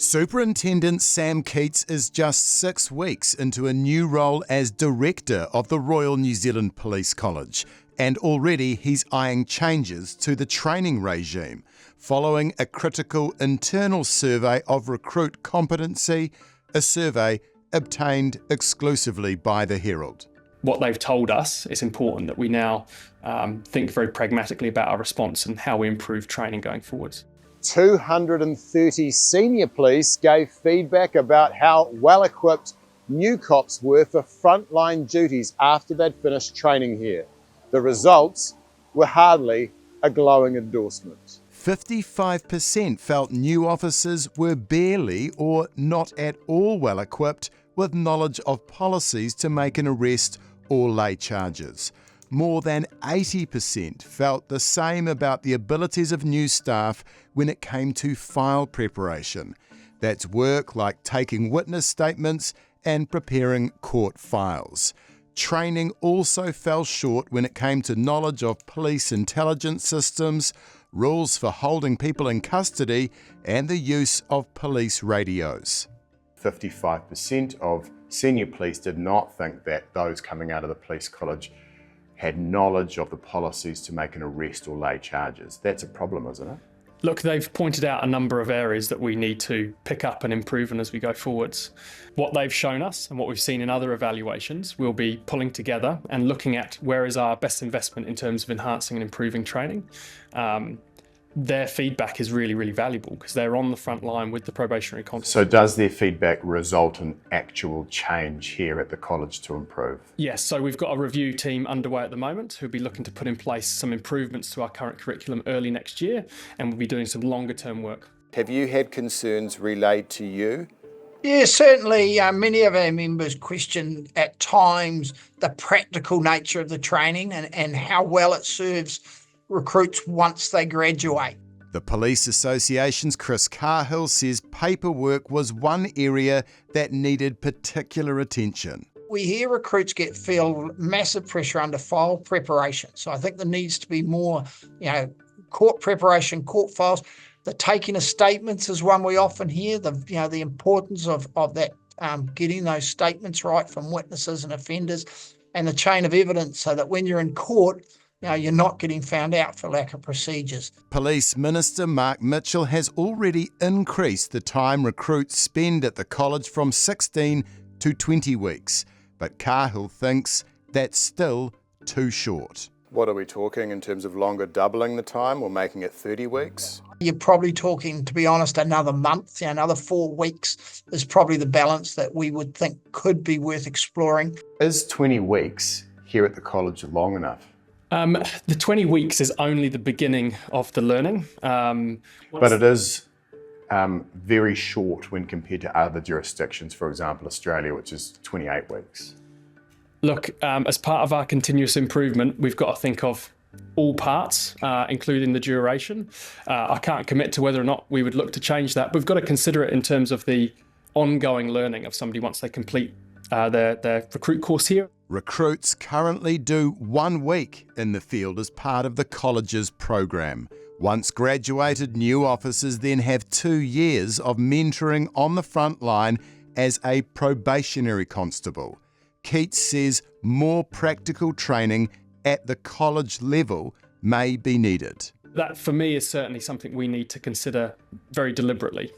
Superintendent Sam Keats is just 6 weeks into a new role as Director of the Royal New Zealand Police College, and already he's eyeing changes to the training regime, following a critical internal survey of recruit competency, a survey obtained exclusively by the Herald. What they've told us, it's important that we now think very pragmatically about our response and how we improve training going forwards. 230 senior police gave feedback about how well-equipped new cops were for frontline duties after they'd finished training here. The results were hardly a glowing endorsement. 55% felt new officers were barely or not at all well-equipped with knowledge of policies to make an arrest or lay charges. More than 80% felt the same about the abilities of new staff when it came to file preparation. That's work like taking witness statements and preparing court files. Training also fell short when it came to knowledge of police intelligence systems, rules for holding people in custody, and the use of police radios. 55% of senior police did not think that those coming out of the police college had knowledge of the policies to make an arrest or lay charges. That's a problem, isn't it? Look, they've pointed out a number of areas that we need to pick up and improve on as we go forwards. What they've shown us and what we've seen in other evaluations, we'll be pulling together and looking at where is our best investment in terms of enhancing and improving training. Their feedback is really, really valuable because they're on the front line with the probationary constable. So does their feedback result in actual change here at the college to improve? Yes, so we've got a review team underway at the moment who'll be looking to put in place some improvements to our current curriculum early next year, and we'll be doing some longer term work. Have you had concerns relayed to you? Yeah, certainly many of our members question at times the practical nature of the training and how well it serves recruits once they graduate. The Police Association's Chris Cahill says paperwork was one area that needed particular attention. We hear recruits feel massive pressure under file preparation. So I think there needs to be more, court preparation, court files. The taking of statements is one we often hear. The importance of that, getting those statements right from witnesses and offenders, and the chain of evidence, so that when you're in court, you're not getting found out for lack of procedures. Police Minister Mark Mitchell has already increased the time recruits spend at the college from 16 to 20 weeks, but Cahill thinks that's still too short. What are we talking in terms of longer, doubling the time or making it 30 weeks? You're probably talking, to be honest, another month, another 4 weeks is probably the balance that we would think could be worth exploring. Is 20 weeks here at the college long enough? The 20 weeks is only the beginning of the learning. But it is very short when compared to other jurisdictions, for example, Australia, which is 28 weeks. Look, as part of our continuous improvement, we've got to think of all parts, including the duration. I can't commit to whether or not we would look to change that, but we've got to consider it in terms of the ongoing learning of somebody once they complete their recruit course here. Recruits currently do 1 week in the field as part of the college's program. Once graduated, new officers then have 2 years of mentoring on the front line as a probationary constable. Keats says more practical training at the college level may be needed. That, for me, is certainly something we need to consider very deliberately.